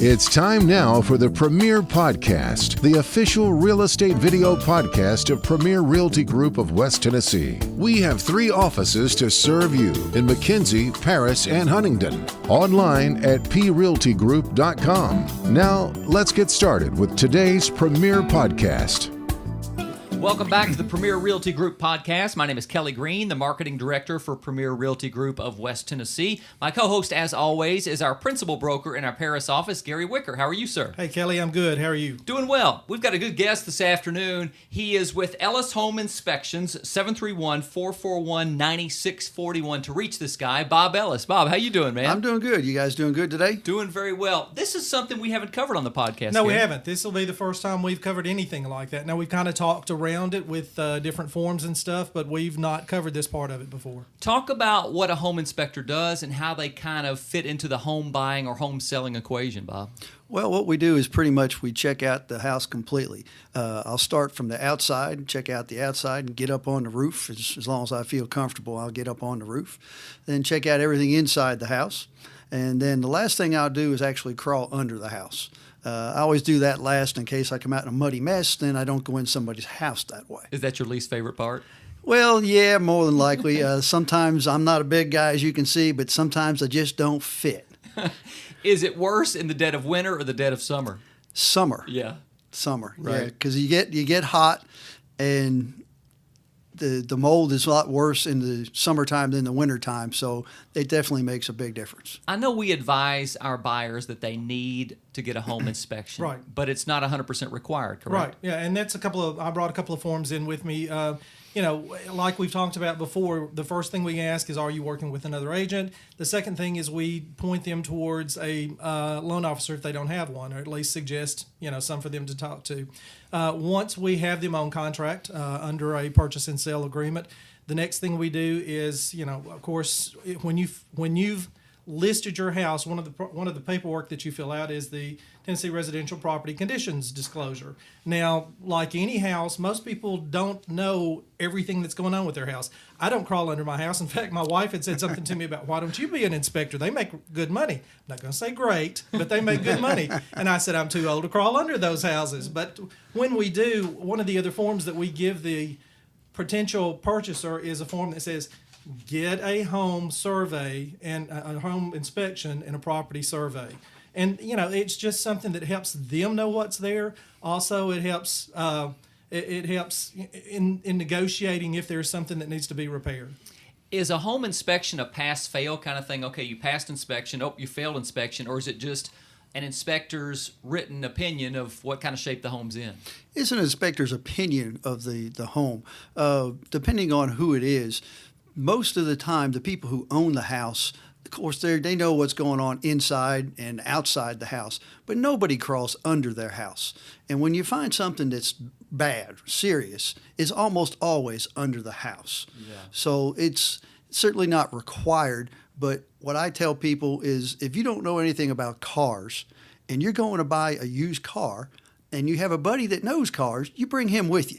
It's time now for the Premier Podcast, the official real estate video podcast of Premier Realty Group of West Tennessee. We have 3 offices to serve you in McKenzie, Paris, and Huntingdon. Online at prealtygroup.com. Now, let's get started with today's Premier Podcast. Welcome back to the Premier Realty Group podcast. My name is Kelly Green, the Marketing Director for Premier Realty Group of West Tennessee. My co-host, as always, is our Principal Broker in our Paris office, Garry Wicker. How are you, sir? Hey, Kelly, I'm good. How are you? Doing well. We've got a good guest this afternoon. He is with Ellis Home Inspections, 731-441-9641. To reach this guy, Bob Ellis. Bob, how you doing, man? I'm doing good. You guys doing good today? Doing very well. This is something we haven't covered on the podcast. No, we Garry. haven't. This will be the first time we've covered anything like that. Now, we've kind of talked around it with different forms and stuff, but we've not covered this part of it before. Talk about what a home inspector does and how they kind of fit into the home buying or home selling equation, Bob. Well, what we do is pretty much we check out the house completely. I'll start from the outside, check out the outside, and get up on the roof. As long as I feel comfortable, I'll get up on the roof. Then check out everything inside the house. And then the last thing I'll do is actually crawl under the house. I always do that last in case I come out in a muddy mess, then I don't go in somebody's house that way. Is that your least favorite part? Well, yeah, more than likely. Sometimes I'm not a big guy, as you can see, but sometimes I just don't fit. Is it worse in the dead of winter or the dead of summer? Summer. Yeah. Summer, Right. yeah, because you get hot, and the mold is a lot worse in the summertime than the wintertime, so it definitely makes a big difference. I know we advise our buyers that they need to get a home inspection, Right. But it's not 100% required, correct? Right. Yeah, and that's I brought a couple of forms in with me. Like we've talked about before, the first thing we ask is, are you working with another agent? The second thing is we point them towards a loan officer if they don't have one, or at least suggest, some for them to talk to. Once we have them on contract under a purchase and sale agreement, the next thing we do is, of course, when you've listed your house, one of the paperwork that you fill out is the Tennessee Residential Property Conditions Disclosure. Now, like any house, most people don't know everything that's going on with their house. I don't crawl under my house. In fact, my wife had said something to me about, why don't you be an inspector? They make good money. I'm not going to say great, but they make good money. And I said, I'm too old to crawl under those houses. But when we do, one of the other forms that we give the potential purchaser is a form that says, get a home survey and a home inspection and a property survey. And, it's just something that helps them know what's there. Also, it helps it helps in negotiating if there's something that needs to be repaired. Is a home inspection a pass-fail kind of thing? Okay, you passed inspection, you failed inspection, or is it just an inspector's written opinion of what kind of shape the home's in? It's an inspector's opinion of the home. Depending on who it is, most of the time, the people who own the house, of course, they know what's going on inside and outside the house, but nobody crawls under their house. And when you find something that's bad, serious, it's almost always under the house. Yeah. So it's certainly not required, but what I tell people is if you don't know anything about cars and you're going to buy a used car and you have a buddy that knows cars, you bring him with you.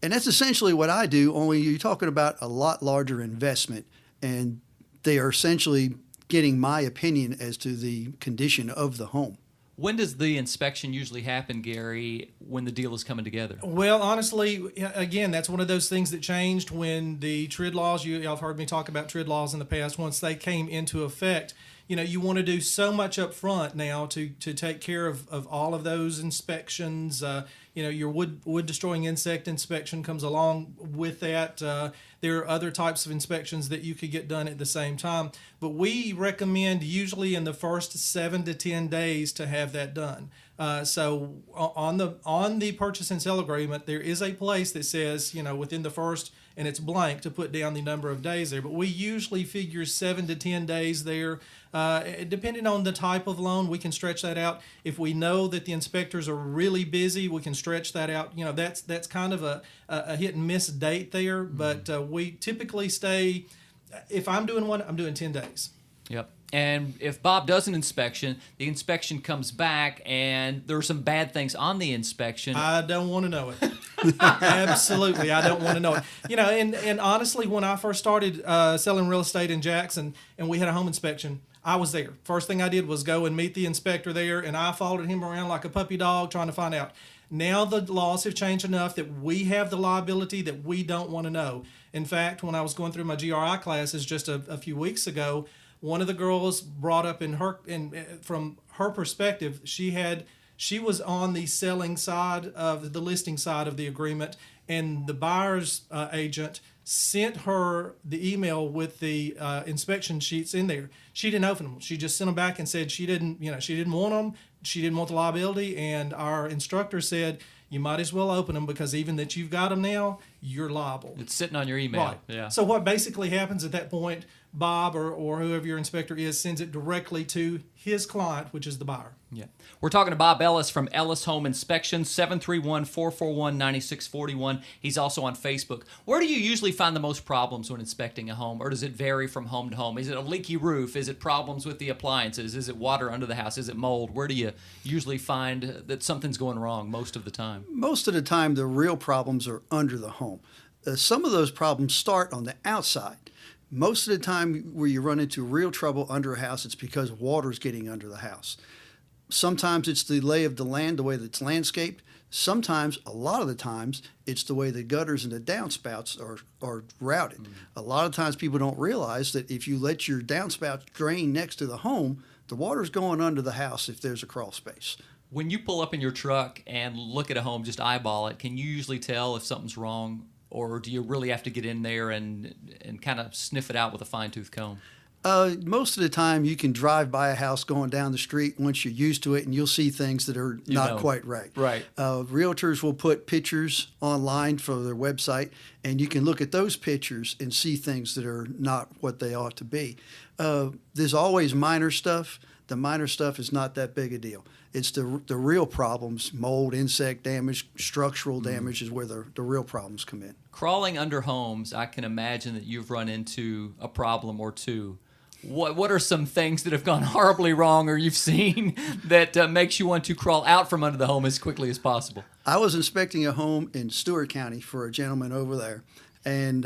And that's essentially what I do, only you're talking about a lot larger investment, and they are essentially getting my opinion as to the condition of the home. When does the inspection usually happen, Garry, when the deal is coming together? Well, honestly, again, that's one of those things that changed when the TRID laws, y'all have heard me talk about TRID laws in the past, once they came into effect. You want to do so much up front now to take care of all of those inspections. Your wood destroying insect inspection comes along with that. There are other types of inspections that you could get done at the same time. But we recommend usually in the first 7 to 10 days to have that done. So on the purchase and sale agreement, there is a place that says, within the first, and it's blank to put down the number of days there. But we usually figure 7 to 10 days there. Depending on the type of loan, we can stretch that out. If we know that the inspectors are really busy, we can stretch that out. That's kind of a hit and miss date there. But we typically stay, if I'm doing one, I'm doing 10 days. Yep. And if Bob does an inspection, the inspection comes back and there are some bad things on the inspection. I don't want to know it. Absolutely, I don't want to know it. And honestly, when I first started selling real estate in Jackson and we had a home inspection, I was there. First thing I did was go and meet the inspector there, and I followed him around like a puppy dog trying to find out. Now the laws have changed enough that we have the liability that we don't want to know. In fact, when I was going through my GRI classes just a few weeks ago, one of the girls brought up from her perspective, she was on the selling side of the listing side of the agreement, and the buyer's agent sent her the email with the inspection sheets in there. She didn't open them. She just sent them back and said she didn't want them. She didn't want the liability, and our instructor said, you might as well open them because even that you've got them now, you're liable. It's sitting on your email. Right. Yeah. So what basically happens at that point, Bob or whoever your inspector is sends it directly to his client, which is the buyer. Yeah. We're talking to Bob Ellis from Ellis Home Inspections, 731-441-9641. He's also on Facebook. Where do you usually find the most problems when inspecting a home, or does it vary from home to home? Is it a leaky roof? Is it problems with the appliances? Is it water under the house? Is it mold? Where do you usually find that something's going wrong most of the time? Most of the time, the real problems are under the home. Some of those problems start on the outside. Most of the time where you run into real trouble under a house, it's because water's getting under the house. Sometimes it's the lay of the land, the way that it's landscaped. Sometimes, a lot of the times, it's the way the gutters and the downspouts are routed. A lot of times people don't realize that if you let your downspouts drain next to the home, the water's going under the house if there's a crawl space. When you pull up in your truck and look at a home, just eyeball it, can you usually tell if something's wrong, or do you really have to get in there and kind of sniff it out with a fine-tooth comb? Most of the time, you can drive by a house going down the street once you're used to it, and you'll see things that are not quite right. Right. Realtors will put pictures online for their website, and you can look at those pictures and see things that are not what they ought to be. There's always minor stuff. The minor stuff is not that big a deal. It's the real problems, mold, insect damage, structural damage is where the real problems come in. Crawling under homes, I can imagine that you've run into a problem or two. What are some things that have gone horribly wrong or you've seen that makes you want to crawl out from under the home as quickly as possible? I was inspecting a home in Stewart County for a gentleman over there, and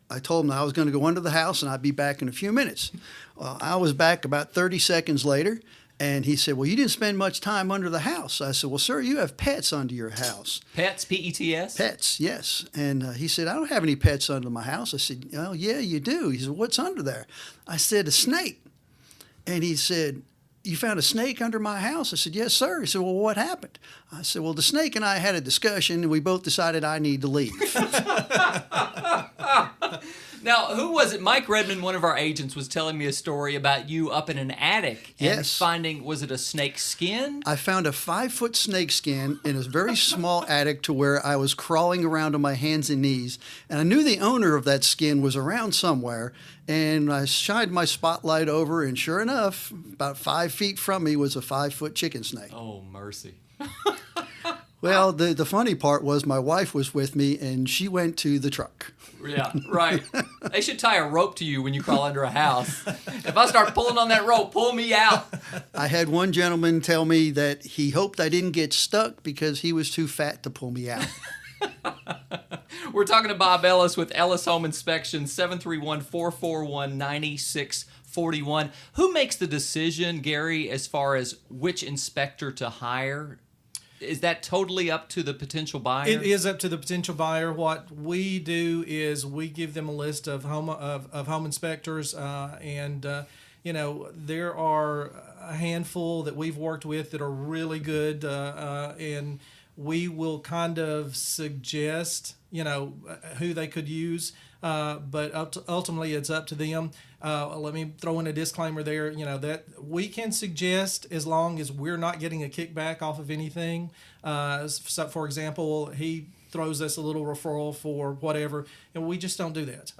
I told him I was going to go under the house and I'd be back in a few minutes. I was back about 30 seconds later, and he said, well, you didn't spend much time under the house. I said, well, sir, you have pets under your house. Pets, P-E-T-S? Pets, yes. And he said, I don't have any pets under my house. I said, oh, yeah, you do. He said, what's under there? I said, a snake. And he said, you found a snake under my house? I said, yes, sir. He said, well, what happened? I said, well, the snake and I had a discussion, and we both decided I need to leave. Now, who was it? Mike Redmond, one of our agents, was telling me a story about you up in an attic and Yes. finding, was it a snake skin? I found a 5-foot snake skin in a very small attic to where I was crawling around on my hands and knees. And I knew the owner of that skin was around somewhere. And I shined my spotlight over, and sure enough, about 5 feet from me was a 5-foot chicken snake. Oh, mercy. Well, the funny part was my wife was with me, and she went to the truck. Yeah, right. They should tie a rope to you when you crawl under a house. If I start pulling on that rope, pull me out. I had one gentleman tell me that he hoped I didn't get stuck because he was too fat to pull me out. We're talking to Bob Ellis with Ellis Home Inspections, 731-441-9641. Who makes the decision, Gary, as far as which inspector to hire? Is that totally up to the potential buyer? It is up to the potential buyer. What we do is we give them a list of home inspectors, and there are a handful that we've worked with that are really good, and we will kind of suggest who they could use, but ultimately it's up to them. Let me throw in a disclaimer there, that we can suggest as long as we're not getting a kickback off of anything. So for example, he throws us a little referral for whatever, and we just don't do that.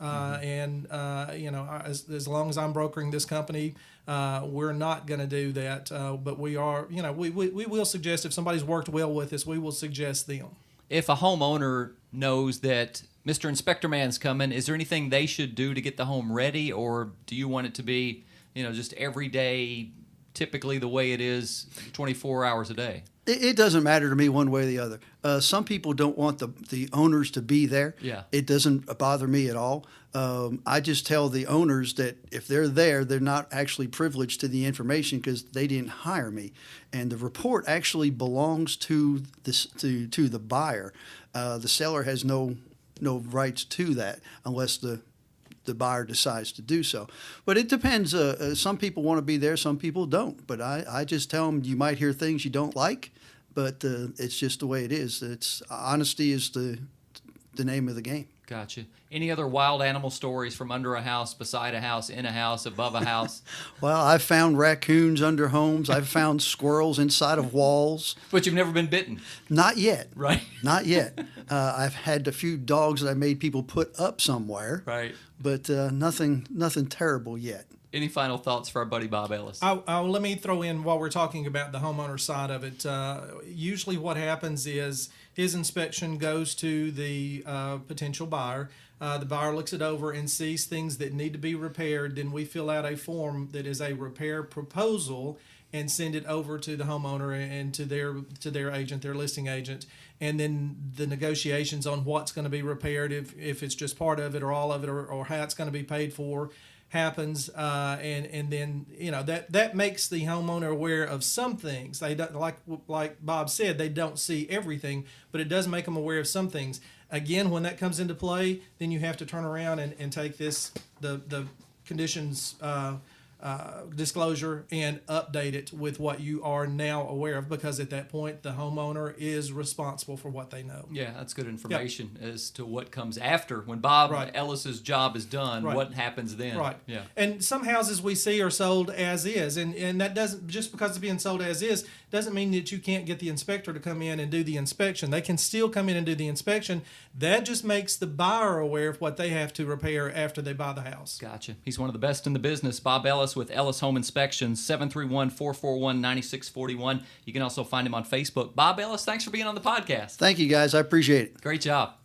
As long as I'm brokering this company, we're not going to do that. But we are, we will suggest if somebody's worked well with us, we will suggest them. If a homeowner knows that Mr. Inspector Man's coming, is there anything they should do to get the home ready, or do you want it to be, just everyday typically the way it is 24 hours a day? It doesn't matter to me one way or the other. Some people don't want the owners to be there. Yeah. It doesn't bother me at all. I just tell the owners that if they're there, they're not actually privileged to the information because they didn't hire me. And the report actually belongs to the buyer. The seller has no rights to that unless the buyer decides to do so. But it depends. Some people want to be there, some people don't. But I just tell them you might hear things you don't like, but it's just the way it is. It's honesty is the name of the game. Gotcha. Any other wild animal stories from under a house, beside a house, in a house, above a house? Well, I've found raccoons under homes. I've found squirrels inside of walls. But you've never been bitten? Not yet. Right. Not yet. I've had a few dogs that I made people put up somewhere. Right. But nothing terrible yet. Any final thoughts for our buddy Bob Ellis? Let me throw in while we're talking about the homeowner side of it. Usually what happens is his inspection goes to the potential buyer. The buyer looks it over and sees things that need to be repaired. Then we fill out a form that is a repair proposal and send it over to the homeowner and to their agent, their listing agent. And then the negotiations on what's going to be repaired, if it's just part of it or all of it, or how it's going to be paid for, happens, and then that makes the homeowner aware of some things. They don't, like Bob said, they don't see everything, but it does make them aware of some things. Again, when that comes into play, then you have to turn around and take the conditions disclosure and update it with what you are now aware of, because at that point the homeowner is responsible for what they know. Yeah, that's good information as to what comes after. When Bob Ellis's job is done, what happens then? Right. Yeah. And some houses we see are sold as is, and that doesn't, just because it's being sold as is doesn't mean that you can't get the inspector to come in and do the inspection. They can still come in and do the inspection. That just makes the buyer aware of what they have to repair after they buy the house. Gotcha. He's one of the best in the business. Bob Ellis with Ellis Home Inspections, 731-441-9641. You can also find him on Facebook. Bob Ellis, thanks for being on the podcast. Thank you, guys. I appreciate it. Great job.